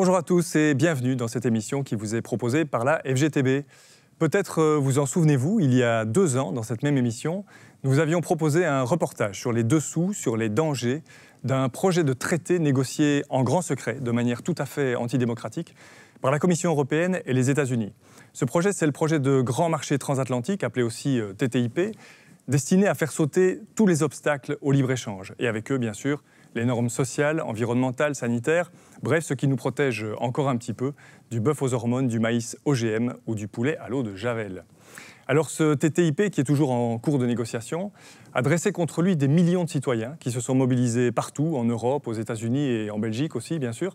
Bonjour à tous et bienvenue dans cette émission qui vous est proposée par la FGTB. Peut-être vous en souvenez-vous, il y a 2 ans, dans cette même émission, nous avions proposé un reportage sur les dessous, sur les dangers d'un projet de traité négocié en grand secret, de manière tout à fait antidémocratique, par la Commission européenne et les États-Unis. Ce projet, c'est le projet de grand marché transatlantique, appelé aussi TTIP, destiné à faire sauter tous les obstacles au libre-échange. Et avec eux, bien sûr, les normes sociales, environnementales, sanitaires, bref, ce qui nous protège encore un petit peu du bœuf aux hormones, du maïs OGM ou du poulet à l'eau de Javel. Alors ce TTIP, qui est toujours en cours de négociation, a dressé contre lui des millions de citoyens qui se sont mobilisés partout, en Europe, aux États-Unis et en Belgique aussi, bien sûr,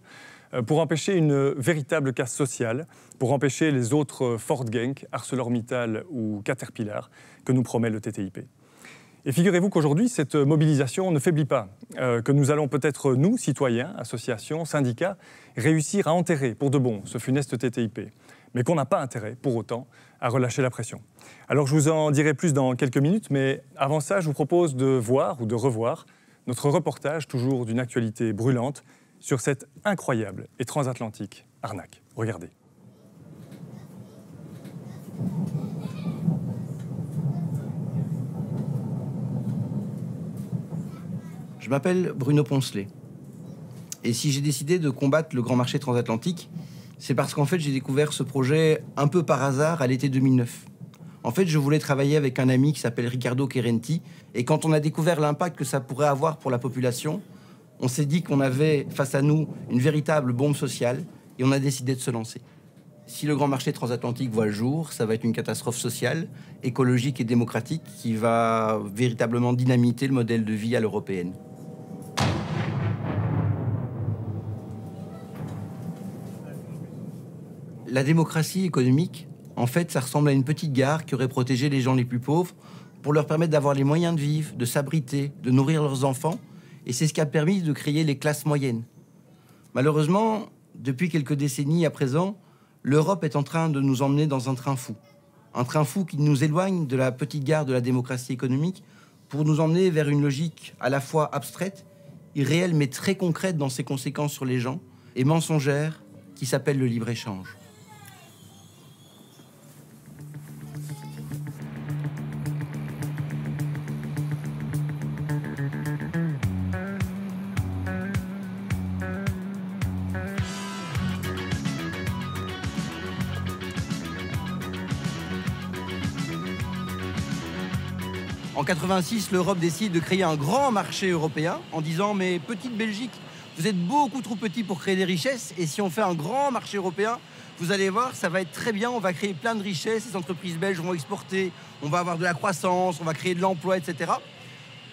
pour empêcher une véritable casse sociale, pour empêcher les autres Ford Genk, ArcelorMittal ou Caterpillar que nous promet le TTIP. Et figurez-vous qu'aujourd'hui, cette mobilisation ne faiblit pas, que nous allons peut-être, nous, citoyens, associations, syndicats, réussir à enterrer pour de bon ce funeste TTIP, mais qu'on n'a pas intérêt, pour autant, à relâcher la pression. Alors je vous en dirai plus dans quelques minutes, mais avant ça, je vous propose de voir ou de revoir notre reportage, toujours d'une actualité brûlante, sur cette incroyable et transatlantique arnaque. Regardez. Je m'appelle Bruno Poncelet. Et si j'ai décidé de combattre le grand marché transatlantique, c'est parce qu'en fait, j'ai découvert ce projet un peu par hasard à l'été 2009. En fait, je voulais travailler avec un ami qui s'appelle Riccardo Querenti. Et quand on a découvert l'impact que ça pourrait avoir pour la population, on s'est dit qu'on avait face à nous une véritable bombe sociale et on a décidé de se lancer. Si le grand marché transatlantique voit le jour, ça va être une catastrophe sociale, écologique et démocratique qui va véritablement dynamiter le modèle de vie à l'européenne. La démocratie économique, en fait, ça ressemble à une petite gare qui aurait protégé les gens les plus pauvres pour leur permettre d'avoir les moyens de vivre, de s'abriter, de nourrir leurs enfants. Et c'est ce qui a permis de créer les classes moyennes. Malheureusement, depuis quelques décennies à présent, l'Europe est en train de nous emmener dans un train fou. Un train fou qui nous éloigne de la petite gare de la démocratie économique pour nous emmener vers une logique à la fois abstraite, irréelle mais très concrète dans ses conséquences sur les gens, et mensongère qui s'appelle le libre-échange. En 86, l'Europe décide de créer un grand marché européen en disant « Mais petite Belgique, vous êtes beaucoup trop petit pour créer des richesses et si on fait un grand marché européen, vous allez voir, ça va être très bien, on va créer plein de richesses, les entreprises belges vont exporter, on va avoir de la croissance, on va créer de l'emploi, etc. »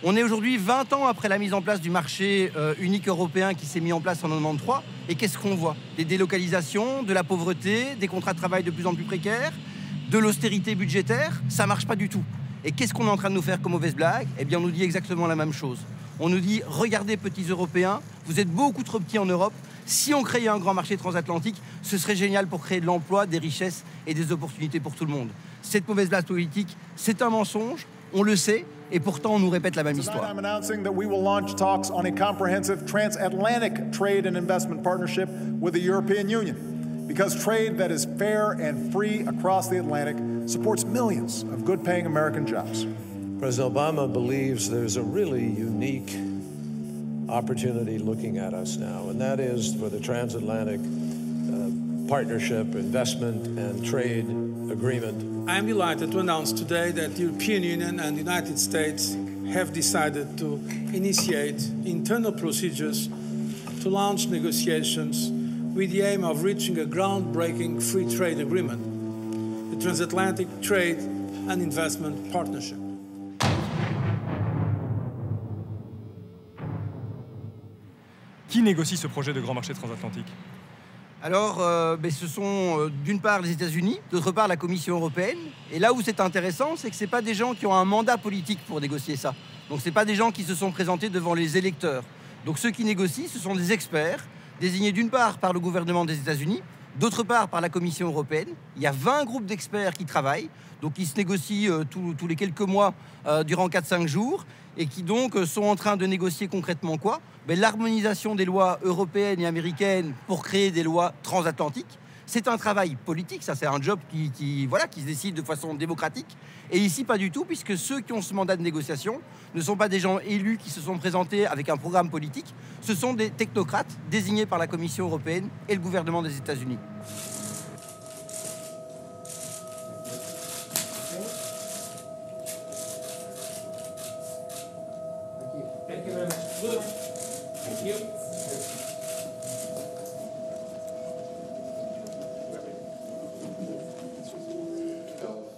On est aujourd'hui 20 ans après la mise en place du marché unique européen qui s'est mis en place en 1993. Et qu'est-ce qu'on voit? Des délocalisations, de la pauvreté, des contrats de travail de plus en plus précaires, de l'austérité budgétaire, ça ne marche pas du tout. Et qu'est-ce qu'on est en train de nous faire comme mauvaise blague? Eh bien, on nous dit exactement la même chose. On nous dit, regardez, petits Européens, vous êtes beaucoup trop petits en Europe. Si on créait un grand marché transatlantique, ce serait génial pour créer de l'emploi, des richesses et des opportunités pour tout le monde. Cette mauvaise blague politique, c'est un mensonge, on le sait, et pourtant on nous répète la même histoire. I'm announcing that we will launch talks on a comprehensive transatlantic trade and investment partnership with the European Union. Because trade that is fair and free across the Atlantic supports millions of good-paying American jobs. President Obama believes there's a really unique opportunity looking at us now, and that is for the transatlantic partnership, investment, and trade agreement. I am delighted to announce today that the European Union and the United States have decided to initiate internal procedures to launch negotiations with the aim of reaching a groundbreaking free trade agreement, the Transatlantic Trade and Investment Partnership. Qui négocie ce projet de grand marché transatlantique? Alors, ce sont d'une part les États-Unis, d'autre part la Commission européenne. Et là où c'est intéressant, c'est que ce n'est pas des gens qui ont un mandat politique pour négocier ça. Donc ce n'est pas des gens qui se sont présentés devant les électeurs. Donc ceux qui négocient, ce sont des experts, désignés d'une part par le gouvernement des États-Unis, D'autre part, par la Commission européenne, il y a 20 groupes d'experts qui travaillent, donc qui se négocient tous les quelques mois durant 4-5 jours, et qui donc sont en train de négocier concrètement quoi? L'harmonisation des lois européennes et américaines pour créer des lois transatlantiques. C'est un travail politique, ça c'est un job qui se décide de façon démocratique. Et ici, pas du tout, puisque ceux qui ont ce mandat de négociation ne sont pas des gens élus qui se sont présentés avec un programme politique, ce sont des technocrates désignés par la Commission européenne et le gouvernement des États-Unis.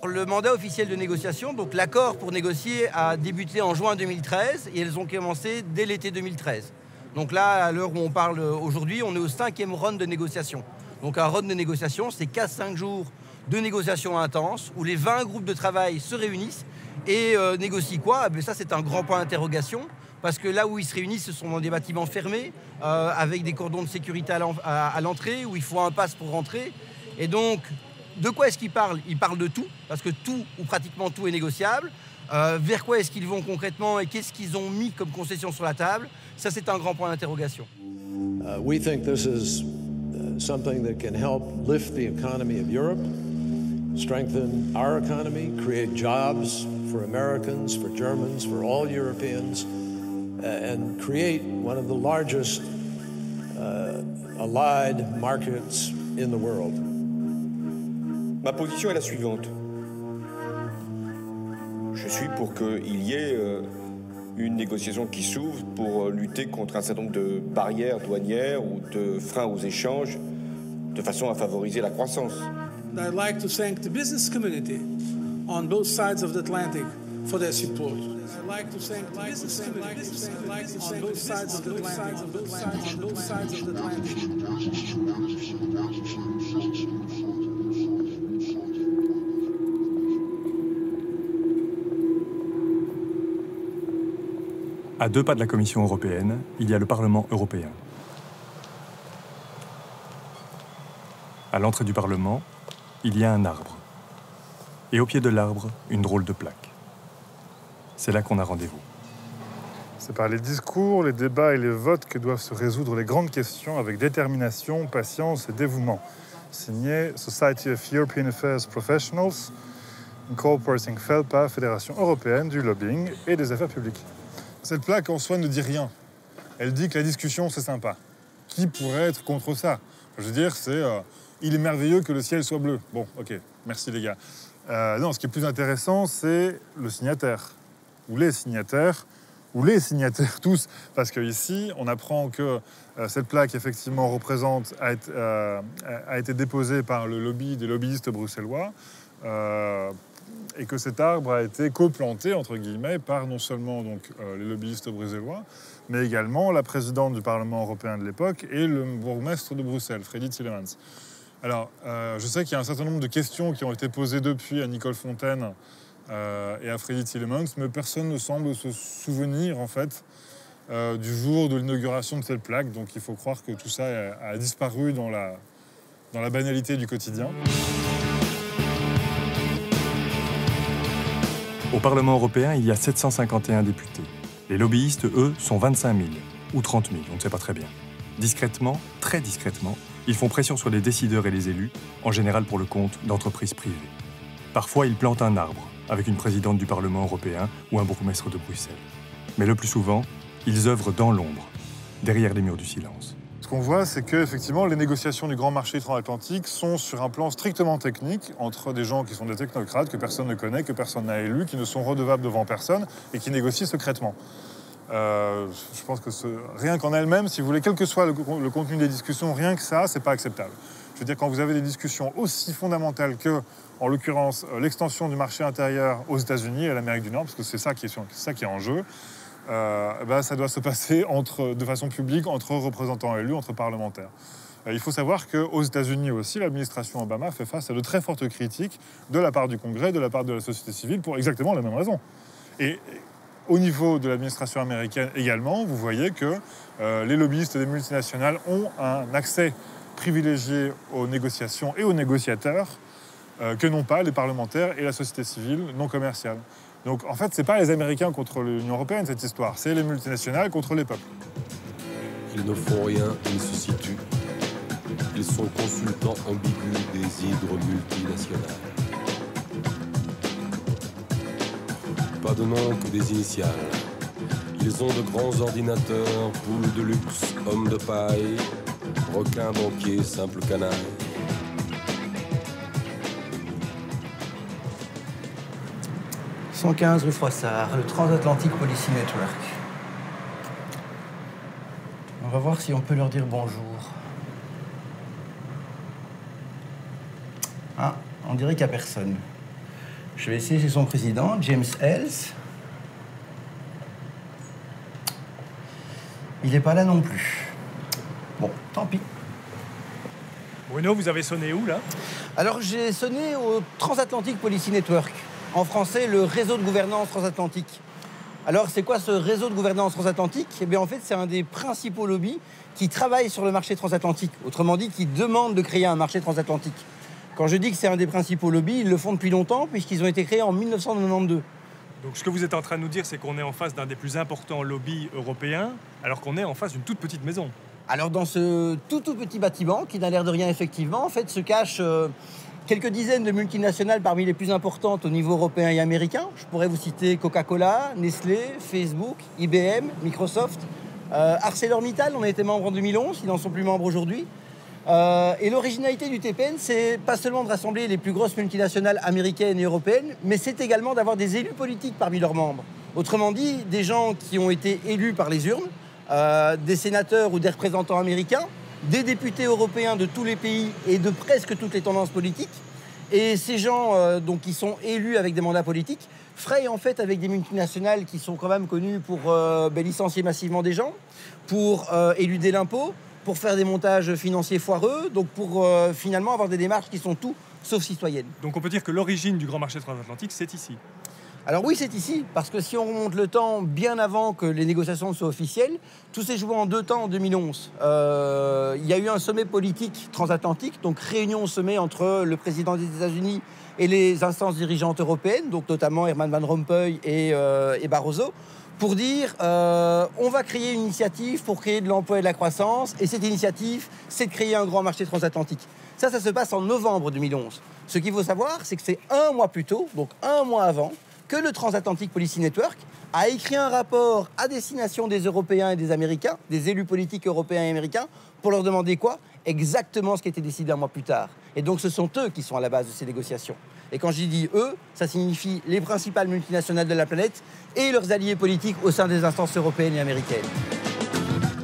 Le mandat officiel de négociation, donc l'accord pour négocier, a débuté en juin 2013 et elles ont commencé dès l'été 2013. Donc là, à l'heure où on parle aujourd'hui, on est au 5e round de négociation. Donc un round de négociation, c'est 4-5 jours de négociations intenses où les 20 groupes de travail se réunissent et négocient quoi? Ça, c'est un grand point d'interrogation. Parce que là où ils se réunissent, ce sont dans des bâtiments fermés, avec des cordons de sécurité à l'entrée, où il faut un pass pour rentrer. Et donc, de quoi est-ce qu'ils parlent? Ils parlent de tout, parce que tout, ou pratiquement tout, est négociable. Vers quoi est-ce qu'ils vont concrètement et qu'est-ce qu'ils ont mis comme concession sur la table? Ça, c'est un grand point d'interrogation. We think this is something that can help lift the economy of Europe, strengthen our economy, create jobs for Americans, for Germans, for all Europeans, and create one of the largest allied markets in the world. Ma position est la suivante. Je suis pour qu'il y ait une négociation qui s'ouvre pour lutter contre un certain nombre de barrières douanières ou de freins aux échanges de façon à favoriser la croissance. I'd like to thank the business community on both sides of the Atlantic for their support. I'd like to thank the business community on both sides of the Atlantic. À 2 pas de la Commission européenne, il y a le Parlement européen. À l'entrée du Parlement, il y a un arbre. Et au pied de l'arbre, une drôle de plaque. C'est là qu'on a rendez-vous. C'est par les discours, les débats et les votes que doivent se résoudre les grandes questions avec détermination, patience et dévouement. Signé Society of European Affairs Professionals, incorporating FELPA, Fédération européenne du lobbying et des affaires publiques. Cette plaque en soi ne dit rien. Elle dit que la discussion, c'est sympa. Qui pourrait être contre ça? Je veux dire, il est merveilleux que le ciel soit bleu. Bon, ok, merci les gars. Non, ce qui est plus intéressant, c'est le signataire. Ou les signataires tous. Parce qu'ici, on apprend que cette plaque, effectivement, a été déposée par le lobby des lobbyistes bruxellois. Et que cet arbre a été coplanté, entre guillemets, par non seulement donc, les lobbyistes bruxellois, mais également la présidente du Parlement européen de l'époque et le bourgmestre de Bruxelles, Fredy Tielemans. Alors, je sais qu'il y a un certain nombre de questions qui ont été posées depuis à Nicole Fontaine et à Fredy Tielemans, mais personne ne semble se souvenir, en fait, du jour de l'inauguration de cette plaque. Donc, il faut croire que tout ça a disparu dans la banalité du quotidien. Au Parlement européen, il y a 751 députés. Les lobbyistes, eux, sont 25 000 ou 30 000, on ne sait pas très bien. Discrètement, très discrètement, ils font pression sur les décideurs et les élus, en général pour le compte d'entreprises privées. Parfois, ils plantent un arbre, avec une présidente du Parlement européen ou un bourgmestre de Bruxelles. Mais le plus souvent, ils œuvrent dans l'ombre, derrière les murs du silence. Ce qu'on voit, c'est qu'effectivement, les négociations du grand marché transatlantique sont sur un plan strictement technique, entre des gens qui sont des technocrates, que personne ne connaît, que personne n'a élu, qui ne sont redevables devant personne et qui négocient secrètement. Je pense que rien qu'en elle-même, si vous voulez, quel que soit le contenu des discussions, rien que ça, c'est pas acceptable. Je veux dire, quand vous avez des discussions aussi fondamentales que, en l'occurrence, l'extension du marché intérieur aux États-Unis et à l'Amérique du Nord, parce que c'est ça qui est en jeu, ça doit se passer de façon publique entre représentants élus, entre parlementaires. Il faut savoir qu'aux États-Unis aussi, l'administration Obama fait face à de très fortes critiques de la part du Congrès, de la part de la société civile, pour exactement les mêmes raisons. Et au niveau de l'administration américaine également, vous voyez que les lobbyistes des multinationales ont un accès privilégiée aux négociations et aux négociateurs que n'ont pas les parlementaires et la société civile non commerciale. Donc en fait, ce n'est pas les Américains contre l'Union européenne, cette histoire, c'est les multinationales contre les peuples. Ils ne font rien, ils se situent. Ils sont consultants ambigus des hydres multinationales. Pas de nom que des initiales. Ils ont de grands ordinateurs, poules de luxe, hommes de paille, requins banquiers, simples canailles. « 115 rue Froissart, le Transatlantic Policy Network. On va voir si on peut leur dire bonjour. Ah, on dirait qu'il n'y a personne. Je vais essayer chez son président, James Ells. Il n'est pas là non plus. Bon, tant pis. Bruno, vous avez sonné où, là? Alors, j'ai sonné au Transatlantic Policy Network. En français, le réseau de gouvernance transatlantique. Alors, c'est quoi ce réseau de gouvernance transatlantique? Eh bien, en fait, c'est un des principaux lobbies qui travaillent sur le marché transatlantique. Autrement dit, qui demandent de créer un marché transatlantique. Quand je dis que c'est un des principaux lobbies, ils le font depuis longtemps, puisqu'ils ont été créés en 1992. Donc ce que vous êtes en train de nous dire, c'est qu'on est en face d'un des plus importants lobbies européens, alors qu'on est en face d'une toute petite maison. Alors dans ce tout petit bâtiment, qui n'a l'air de rien effectivement, en fait se cachent quelques dizaines de multinationales parmi les plus importantes au niveau européen et américain. Je pourrais vous citer Coca-Cola, Nestlé, Facebook, IBM, Microsoft, ArcelorMittal, on a été membre en 2011, ils n'en sont plus membres aujourd'hui. Et l'originalité du TPN, c'est pas seulement de rassembler les plus grosses multinationales américaines et européennes, mais c'est également d'avoir des élus politiques parmi leurs membres. Autrement dit, des gens qui ont été élus par les urnes, des sénateurs ou des représentants américains, des députés européens de tous les pays et de presque toutes les tendances politiques. Et ces gens donc, qui sont élus avec des mandats politiques frayent en fait avec des multinationales qui sont quand même connues pour licencier massivement des gens, pour éluder l'impôt, pour faire des montages financiers foireux, donc pour finalement avoir des démarches qui sont tout sauf citoyennes. Donc on peut dire que l'origine du grand marché transatlantique, c'est ici. Alors oui, c'est ici, parce que si on remonte le temps bien avant que les négociations soient officielles, tout s'est joué en 2 temps en 2011. Il y a eu un sommet politique transatlantique, donc réunion-sommet entre le président des États-Unis et les instances dirigeantes européennes, donc notamment Herman Van Rompuy et Barroso, pour dire on va créer une initiative pour créer de l'emploi et de la croissance, et cette initiative, c'est de créer un grand marché transatlantique. Ça se passe en novembre 2011. Ce qu'il faut savoir, c'est que c'est 1 mois plus tôt, donc 1 mois avant, que le Transatlantic Policy Network a écrit un rapport à destination des Européens et des Américains, des élus politiques européens et américains, pour leur demander quoi? Exactement ce qui a été décidé 1 mois plus tard. Et donc ce sont eux qui sont à la base de ces négociations. Et quand je dis eux, ça signifie les principales multinationales de la planète et leurs alliés politiques au sein des instances européennes et américaines.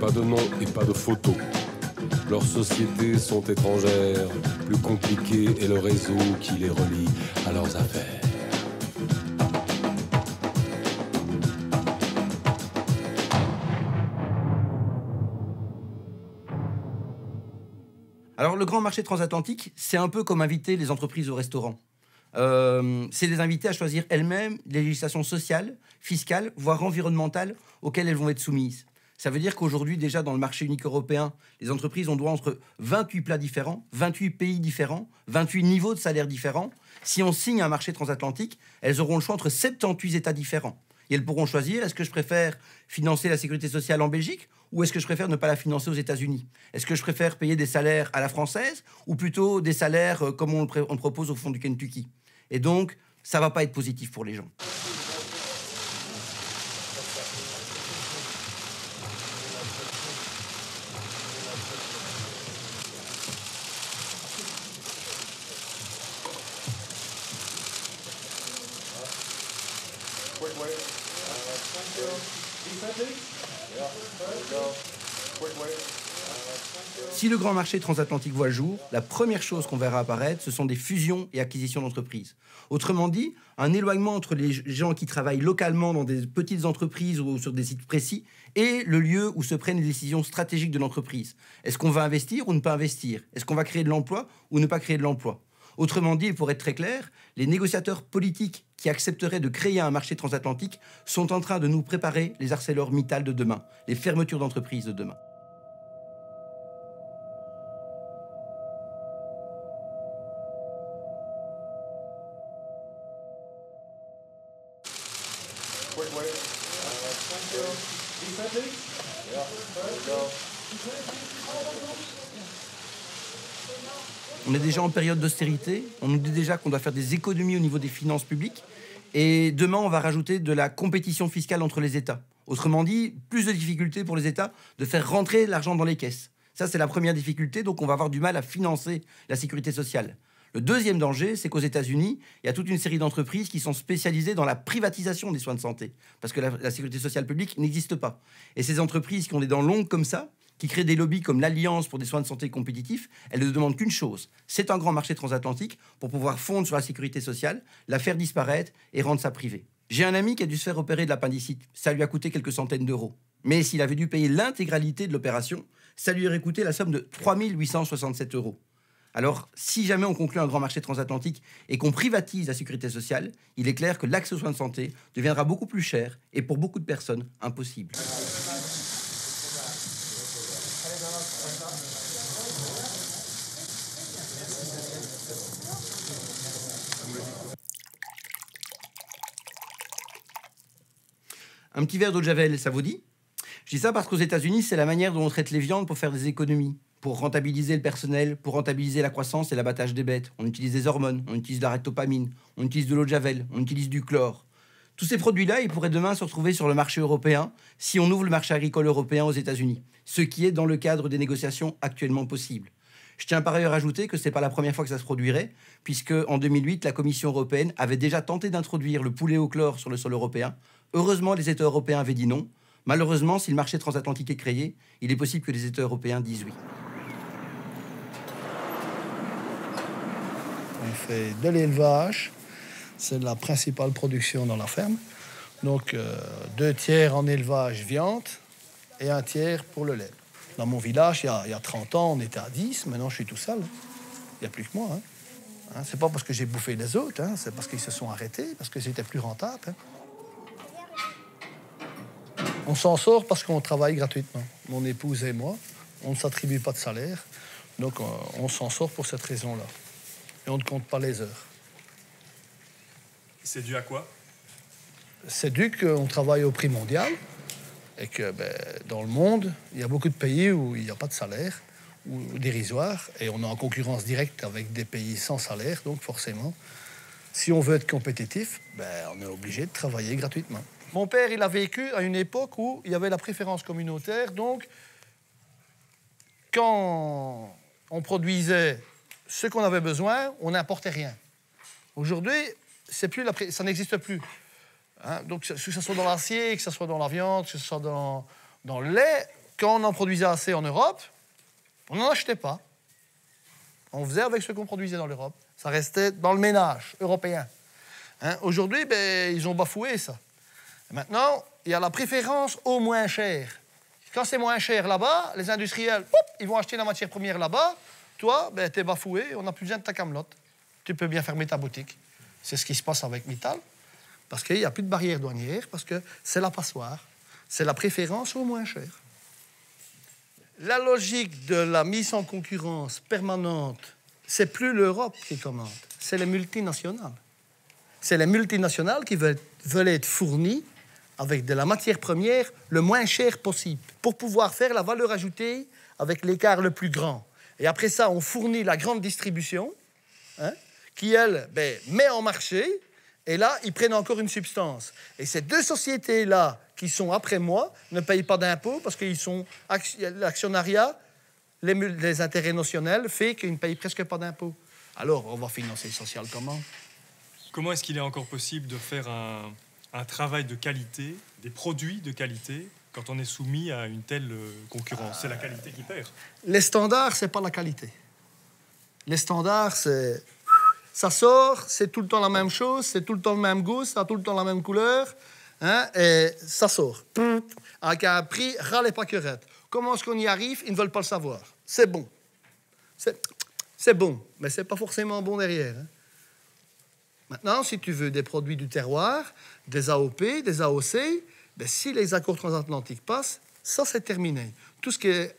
Pas de nom et pas de photo. Leurs sociétés sont étrangères, plus compliquées est le réseau qui les relie à leurs affaires. Alors le grand marché transatlantique, c'est un peu comme inviter les entreprises au restaurant. C'est les inviter à choisir elles-mêmes les législations sociales, fiscales, voire environnementales auxquelles elles vont être soumises. Ça veut dire qu'aujourd'hui, déjà dans le marché unique européen, les entreprises ont droit entre 28 plats différents, 28 pays différents, 28 niveaux de salaire différents. Si on signe un marché transatlantique, elles auront le choix entre 78 États différents. Et elles pourront choisir, est-ce que je préfère financer la sécurité sociale en Belgique ou est-ce que je préfère ne pas la financer aux États-Unis? Est-ce que je préfère payer des salaires à la française ou plutôt des salaires comme on le propose au fond du Kentucky? Et donc, ça ne va pas être positif pour les gens. Si le grand marché transatlantique voit le jour, la première chose qu'on verra apparaître, ce sont des fusions et acquisitions d'entreprises. Autrement dit, un éloignement entre les gens qui travaillent localement dans des petites entreprises ou sur des sites précis et le lieu où se prennent les décisions stratégiques de l'entreprise. Est-ce qu'on va investir ou ne pas investir? Est-ce qu'on va créer de l'emploi ou ne pas créer de l'emploi? Autrement dit, pour être très clair, les négociateurs politiques qui accepteraient de créer un marché transatlantique sont en train de nous préparer les ArcelorMittal de demain, les fermetures d'entreprises de demain. On est déjà en période d'austérité, on nous dit déjà qu'on doit faire des économies au niveau des finances publiques, et demain on va rajouter de la compétition fiscale entre les États. Autrement dit, plus de difficultés pour les États de faire rentrer l'argent dans les caisses. Ça, c'est la première difficulté, donc on va avoir du mal à financer la sécurité sociale. Le deuxième danger, c'est qu'aux États-Unis, il y a toute une série d'entreprises qui sont spécialisées dans la privatisation des soins de santé, parce que la sécurité sociale publique n'existe pas. Et ces entreprises qui ont des dents longues comme ça, qui créent des lobbies comme l'Alliance pour des soins de santé compétitifs, elles ne demandent qu'une chose, c'est un grand marché transatlantique pour pouvoir fondre sur la sécurité sociale, la faire disparaître et rendre ça privé. J'ai un ami qui a dû se faire opérer de l'appendicite. Ça lui a coûté quelques centaines d'euros. Mais s'il avait dû payer l'intégralité de l'opération, ça lui aurait coûté la somme de 3 867 euros. Alors, si jamais on conclut un grand marché transatlantique et qu'on privatise la sécurité sociale, il est clair que l'accès aux soins de santé deviendra beaucoup plus cher et pour beaucoup de personnes, impossible. Un petit verre d'eau de Javel, ça vous dit? Je dis ça parce qu'aux États-Unis, c'est la manière dont on traite les viandes pour faire des économies, pour rentabiliser le personnel, pour rentabiliser la croissance et l'abattage des bêtes. On utilise des hormones, on utilise de la rectopamine, on utilise de l'eau de Javel, on utilise du chlore. Tous ces produits-là, ils pourraient demain se retrouver sur le marché européen si on ouvre le marché agricole européen aux États-Unis, ce qui est dans le cadre des négociations actuellement possibles. Je tiens par ailleurs à ajouter que ce n'est pas la première fois que ça se produirait, puisque en 2008, la Commission européenne avait déjà tenté d'introduire le poulet au chlore sur le sol européen. Heureusement, les États européens avaient dit non. Malheureusement, si le marché transatlantique est créé, il est possible que les États européens disent oui. On fait de l'élevage, c'est la principale production dans la ferme. Donc 2 tiers en élevage viande et 1 tiers pour le lait. Dans mon village, il y a 30 ans, on était à 10, maintenant je suis tout seul. Il n'y a plus que moi. C'est pas parce que j'ai bouffé les autres, c'est parce qu'ils se sont arrêtés, parce que c'était plus rentable. On s'en sort parce qu'on travaille gratuitement. Mon épouse et moi, on ne s'attribue pas de salaire. Donc on s'en sort pour cette raison-là. Et on ne compte pas les heures. C'est dû à quoi? C'est dû qu'on travaille au prix mondial et que dans le monde, il y a beaucoup de pays où il n'y a pas de salaire ou dérisoire et on est en concurrence directe avec des pays sans salaire. Donc forcément, si on veut être compétitif, on est obligé de travailler gratuitement. Mon père, il a vécu à une époque où il y avait la préférence communautaire. Donc, quand on produisait ce qu'on avait besoin, on n'importait rien. Aujourd'hui, ça n'existe plus. Donc, que ce soit dans l'acier, que ce soit dans la viande, que ce soit dans le lait, quand on en produisait assez en Europe, on n'en achetait pas. On faisait avec ce qu'on produisait dans l'Europe. Ça restait dans le ménage européen. Aujourd'hui, ils ont bafoué ça. Maintenant, il y a la préférence au moins cher. Quand c'est moins cher là-bas, les industriels, ils vont acheter la matière première là-bas. Toi, t'es bafoué, on n'a plus besoin de ta camelote. Tu peux bien fermer ta boutique. C'est ce qui se passe avec Mittal. Parce qu'il n'y a plus de barrière douanière, parce que c'est la passoire. C'est la préférence au moins cher. La logique de la mise en concurrence permanente, c'est plus l'Europe qui commande, c'est les multinationales. C'est les multinationales qui veulent être fournies avec de la matière première le moins cher possible, pour pouvoir faire la valeur ajoutée avec l'écart le plus grand. Et après ça, on fournit la grande distribution, qui, elle, met en marché, et là, ils prennent encore une substance. Et ces 2 sociétés-là, qui sont après moi, ne payent pas d'impôts, parce qu'ils sont l'actionnariat, les intérêts notionnels, fait qu'ils ne payent presque pas d'impôts. Alors, on va financer le social comment? Comment est-ce qu'il est encore possible de faire un travail de qualité, des produits de qualité, quand on est soumis à une telle concurrence? C'est la qualité qui perd. Les standards, c'est pas la qualité. Les standards, c'est... Ça sort, c'est tout le temps la même chose, c'est tout le temps le même goût, ça a tout le temps la même couleur, et ça sort. Avec un prix, ras les pâquerettes. Comment est-ce qu'on y arrive? Ils ne veulent pas le savoir. C'est bon. C'est bon, mais c'est pas forcément bon derrière. Maintenant, si tu veux des produits du terroir, des AOP, des AOC, si les accords transatlantiques passent, ça, c'est terminé. Tout ce qui est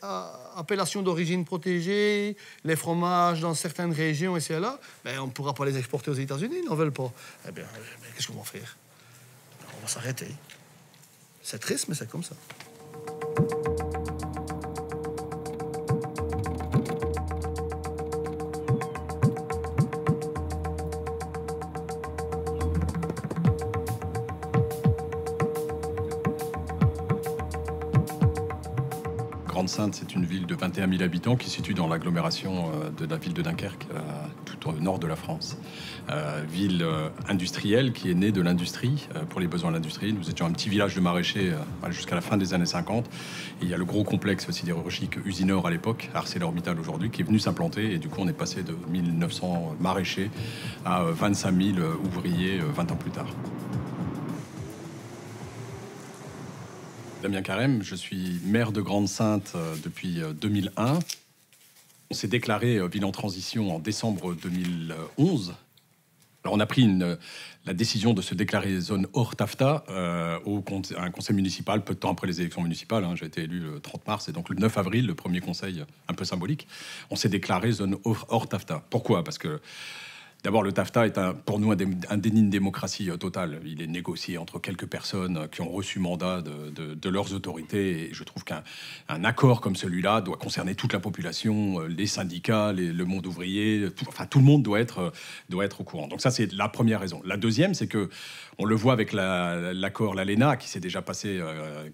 appellation d'origine protégée, les fromages dans certaines régions, et c'est là, on ne pourra pas les exporter aux États-Unis, ils n'en veulent pas. Qu'est-ce qu'on va faire? on va s'arrêter. C'est triste, mais c'est comme ça. Grande-Synthe, c'est une ville de 21 000 habitants qui se situe dans l'agglomération de la ville de Dunkerque, tout au nord de la France. Ville industrielle qui est née de l'industrie, pour les besoins de l'industrie. Nous étions un petit village de maraîchers jusqu'à la fin des années 50. Et il y a le gros complexe sidérurgique Usinor à l'époque, ArcelorMittal aujourd'hui, qui est venu s'implanter. Et du coup, on est passé de 1900 maraîchers à 25 000 ouvriers 20 ans plus tard. Damien Carême, je suis maire de Grande-Synthe depuis 2001. On s'est déclaré ville en transition en décembre 2011. Alors on a pris la décision de se déclarer zone hors TAFTA à un conseil municipal, peu de temps après les élections municipales. J'ai été élu le 30 mars, et donc le 9 avril, le premier conseil un peu symbolique, on s'est déclaré zone hors TAFTA. Pourquoi ? Parce que d'abord, le TAFTA est pour nous un déni de démocratie totale. Il est négocié entre quelques personnes qui ont reçu mandat de leurs autorités. Et je trouve qu'un accord comme celui-là doit concerner toute la population, les syndicats, le monde ouvrier. Tout le monde doit être au courant. Donc ça, c'est la première raison. La deuxième, c'est que on le voit avec l'accord, l'ALENA, qui s'est déjà passé,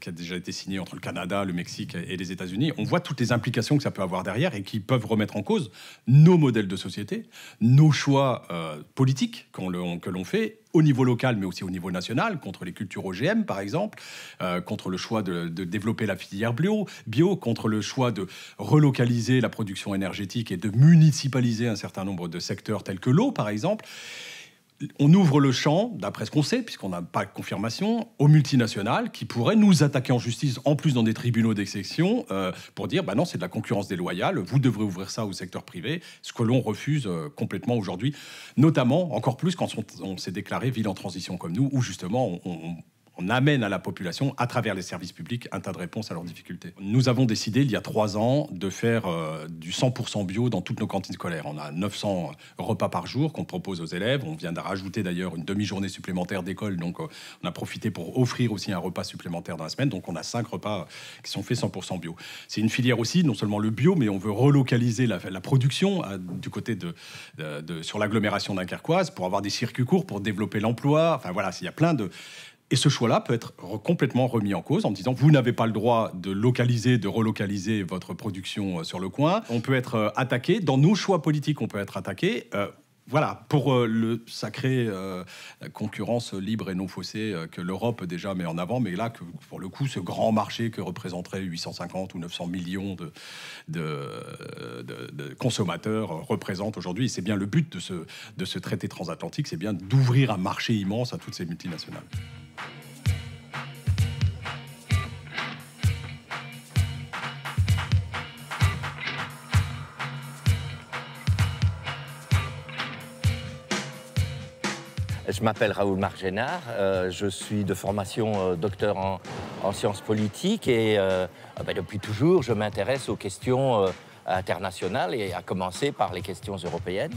qui a déjà été signé entre le Canada, le Mexique et les États-Unis. On voit toutes les implications que ça peut avoir derrière et qui peuvent remettre en cause nos modèles de société, nos choix politiques que l'on fait au niveau local, mais aussi au niveau national, contre les cultures OGM, par exemple, contre le choix de développer la filière bio, contre le choix de relocaliser la production énergétique et de municipaliser un certain nombre de secteurs tels que l'eau, par exemple. On ouvre le champ, d'après ce qu'on sait, puisqu'on n'a pas de confirmation, aux multinationales qui pourraient nous attaquer en justice, en plus dans des tribunaux d'exception, pour dire non, c'est de la concurrence déloyale, vous devrez ouvrir ça au secteur privé, ce que l'on refuse complètement aujourd'hui, notamment, encore plus quand on s'est déclaré ville en transition comme nous, où justement on amène à la population, à travers les services publics, un tas de réponses à leurs difficultés. Nous avons décidé, il y a 3 ans, de faire du 100% bio dans toutes nos cantines scolaires. On a 900 repas par jour qu'on propose aux élèves. On vient de rajouter d'ailleurs une demi-journée supplémentaire d'école. Donc, on a profité pour offrir aussi un repas supplémentaire dans la semaine. Donc, on a 5 repas qui sont faits 100% bio. C'est une filière aussi, non seulement le bio, mais on veut relocaliser la production du côté sur l'agglomération dunkerquoise pour avoir des circuits courts, pour développer l'emploi. Enfin, voilà, il y a plein de... Et ce choix-là peut être complètement remis en cause en disant vous n'avez pas le droit de relocaliser votre production sur le coin. On peut être attaqué dans nos choix politiques. On peut être attaqué. Pour le sacré concurrence libre et non faussée que l'Europe déjà met en avant, mais là, pour le coup, ce grand marché que représenterait 850 ou 900 millions de consommateurs représente aujourd'hui. Et c'est bien le but de ce traité transatlantique, c'est bien d'ouvrir un marché immense à toutes ces multinationales. Je m'appelle Raoul Margenard, je suis de formation docteur en sciences politiques et depuis toujours je m'intéresse aux questions internationales et à commencer par les questions européennes.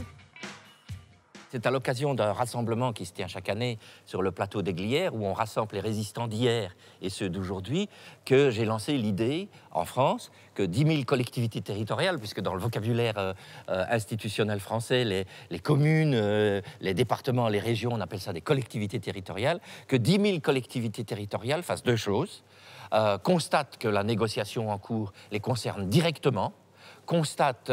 C'est à l'occasion d'un rassemblement qui se tient chaque année sur le plateau des Glières, où on rassemble les résistants d'hier et ceux d'aujourd'hui, que j'ai lancé l'idée en France que 10 000 collectivités territoriales, puisque dans le vocabulaire institutionnel français, les communes, les départements, les régions, on appelle ça des collectivités territoriales, que 10 000 collectivités territoriales fassent 2 choses. Constatent que la négociation en cours les concerne directement, constatent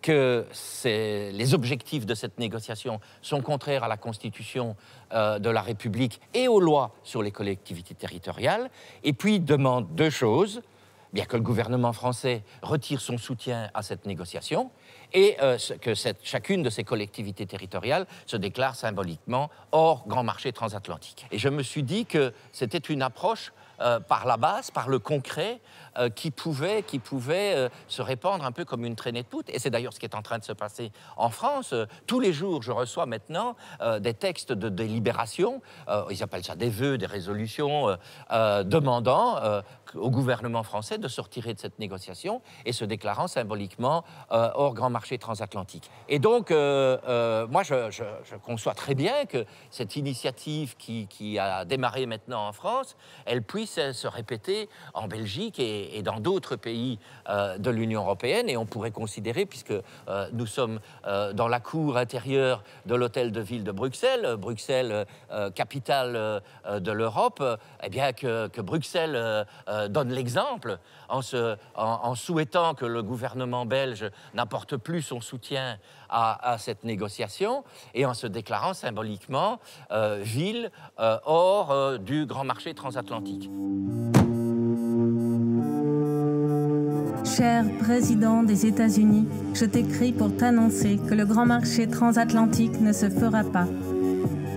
que les objectifs de cette négociation sont contraires à la Constitution de la République et aux lois sur les collectivités territoriales, et puis demande 2 choses, bien que le gouvernement français retire son soutien à cette négociation, et que chacune de ces collectivités territoriales se déclare symboliquement hors grand marché transatlantique. Et je me suis dit que c'était une approche par la base, par le concret, qui pouvait se répandre un peu comme une traînée de poudre. Et c'est d'ailleurs ce qui est en train de se passer en France. Tous les jours, je reçois maintenant des textes de délibération, ils appellent ça des vœux, des résolutions, demandant au gouvernement français de se retirer de cette négociation et se déclarant symboliquement hors grand marché transatlantique. Et donc, moi, je conçois très bien que cette initiative qui a démarré maintenant en France, elle puisse se répéter en Belgique et dans d'autres pays de l'Union européenne. Et on pourrait considérer, puisque nous sommes dans la cour intérieure de l'hôtel de ville de Bruxelles, Bruxelles, capitale de l'Europe, eh bien que Bruxelles donne l'exemple en souhaitant que le gouvernement belge n'apporte plus son soutien à cette négociation et en se déclarant symboliquement ville hors du grand marché transatlantique. Cher président des États-Unis, je t'écris pour t'annoncer que le grand marché transatlantique ne se fera pas.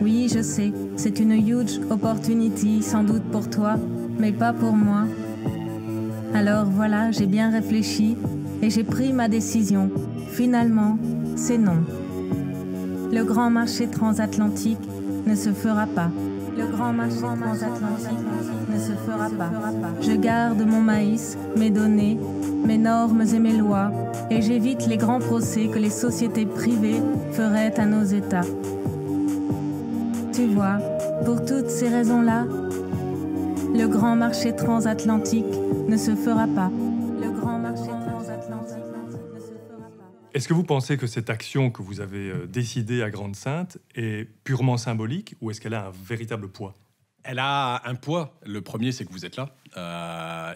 Oui, je sais, c'est une huge opportunity sans doute pour toi, mais pas pour moi. Alors voilà, j'ai bien réfléchi et j'ai pris ma décision. Finalement, c'est non. Le grand marché transatlantique ne se fera pas. Le grand marché transatlantique ne se fera pas. Je garde mon maïs, mes données, mes normes et mes lois, et j'évite les grands procès que les sociétés privées feraient à nos États. Tu vois, pour toutes ces raisons-là, le grand marché transatlantique ne se fera pas. Le grand marché transatlantique ne se fera pas. Est-ce que vous pensez que cette action que vous avez décidée à Grande-Synthe est purement symbolique ou est-ce qu'elle a un véritable poids ? Elle a un poids. Le premier, c'est que vous êtes là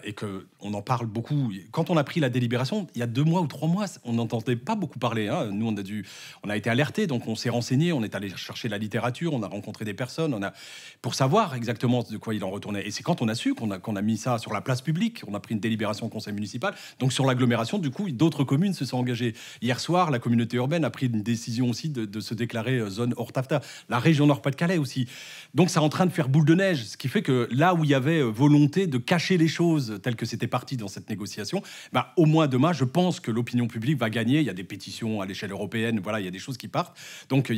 et qu'on en parle beaucoup. Quand on a pris la délibération, il y a 2 mois ou 3 mois, on n'entendait pas beaucoup parler. Hein. Nous, on a été alertés, donc on s'est renseigné, on est allé chercher la littérature, on a rencontré des personnes, pour savoir exactement de quoi il en retournait. Et c'est quand on a su qu'on a mis ça sur la place publique, on a pris une délibération au conseil municipal. Donc sur l'agglomération, du coup, d'autres communes se sont engagées. Hier soir, la communauté urbaine a pris une décision aussi de se déclarer zone hors TAFTA. La région Nord-Pas-de-Calais aussi. Donc c'est en train de faire boule de neige, ce qui fait que là où il y avait volonté de cacher les choses telles que c'était parti dans cette négociation, au moins demain, je pense que l'opinion publique va gagner. Il y a des pétitions à l'échelle européenne, voilà, il y a des choses qui partent. Donc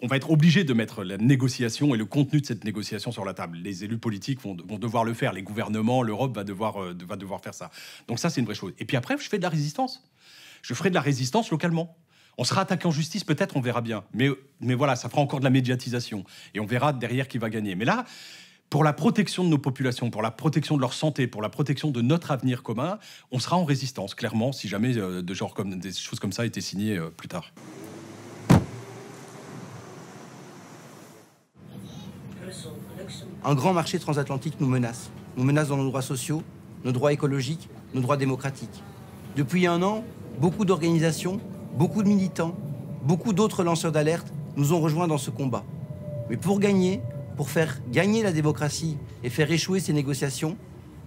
on va être obligé de mettre la négociation et le contenu de cette négociation sur la table. Les élus politiques vont devoir le faire, les gouvernements, l'Europe va devoir faire ça. Donc ça, c'est une vraie chose. Et puis après, je fais de la résistance. Je ferai de la résistance localement. On sera attaqué en justice, peut-être, on verra bien. Mais voilà, ça fera encore de la médiatisation. Et on verra derrière qui va gagner. Mais là, pour la protection de nos populations, pour la protection de leur santé, pour la protection de notre avenir commun, on sera en résistance, clairement, si jamais des choses comme ça étaient signées plus tard. Un grand marché transatlantique nous menace. Nous menace dans nos droits sociaux, nos droits écologiques, nos droits démocratiques. Depuis 1 an, beaucoup d'organisations, beaucoup de militants, beaucoup d'autres lanceurs d'alerte nous ont rejoints dans ce combat. Mais pour faire gagner la démocratie et faire échouer ces négociations,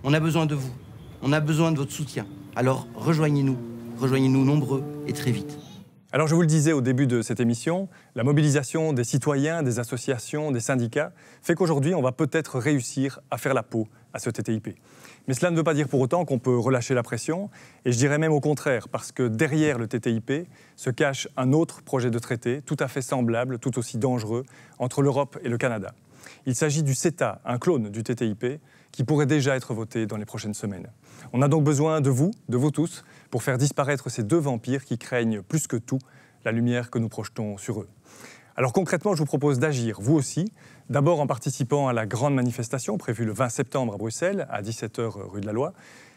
on a besoin de vous. On a besoin de votre soutien. Alors rejoignez-nous nombreux et très vite. Alors je vous le disais au début de cette émission, la mobilisation des citoyens, des associations, des syndicats fait qu'aujourd'hui on va peut-être réussir à faire la peau à ce TTIP. Mais cela ne veut pas dire pour autant qu'on peut relâcher la pression, et je dirais même au contraire, parce que derrière le TTIP se cache un autre projet de traité tout à fait semblable, tout aussi dangereux, entre l'Europe et le Canada. Il s'agit du CETA, un clone du TTIP, qui pourrait déjà être voté dans les prochaines semaines. On a donc besoin de vous tous, pour faire disparaître ces 2 vampires qui craignent plus que tout la lumière que nous projetons sur eux. Alors concrètement, je vous propose d'agir, vous aussi, d'abord en participant à la grande manifestation prévue le 20 septembre à Bruxelles, à 17h rue de la Loi,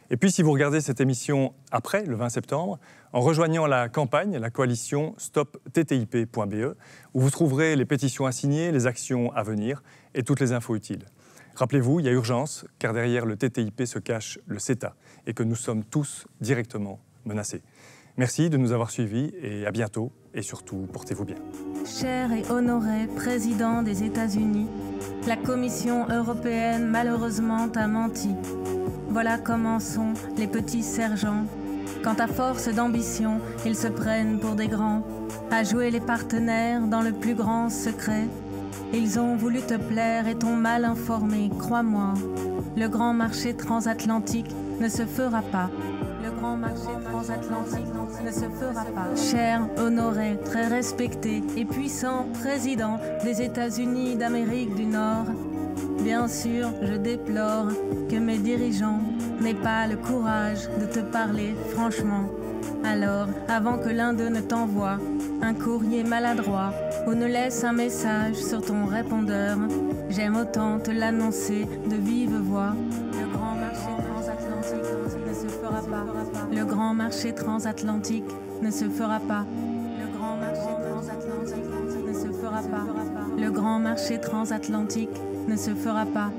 et puis si vous regardez cette émission après le 20 septembre, en rejoignant la campagne, la coalition stopttip.be, où vous trouverez les pétitions à signer, les actions à venir et toutes les infos utiles. Rappelez-vous, il y a urgence, car derrière le TTIP se cache le CETA, et que nous sommes tous directement menacés. Merci de nous avoir suivis et à bientôt, et surtout, portez-vous bien. Cher et honoré président des États-Unis, la Commission européenne malheureusement a menti. Voilà comment sont les petits sergents. Quand à force d'ambition, ils se prennent pour des grands, à jouer les partenaires dans le plus grand secret. Ils ont voulu te plaire et t'ont mal informé, crois-moi. Le grand marché transatlantique ne se fera pas. Le grand marché transatlantique ne se fera pas. Cher, honoré, très respecté et puissant président des États-Unis d'Amérique du Nord, bien sûr, je déplore que mes dirigeants n'aient pas le courage de te parler franchement. Alors, avant que l'un d'eux ne t'envoie un courrier maladroit ou ne laisse un message sur ton répondeur, j'aime autant te l'annoncer de vive voix. Le grand marché transatlantique ne se fera pas. Le grand marché transatlantique ne se fera pas. Le grand marché transatlantique ne se fera pas. Le grand marché transatlantique ne se fera pas.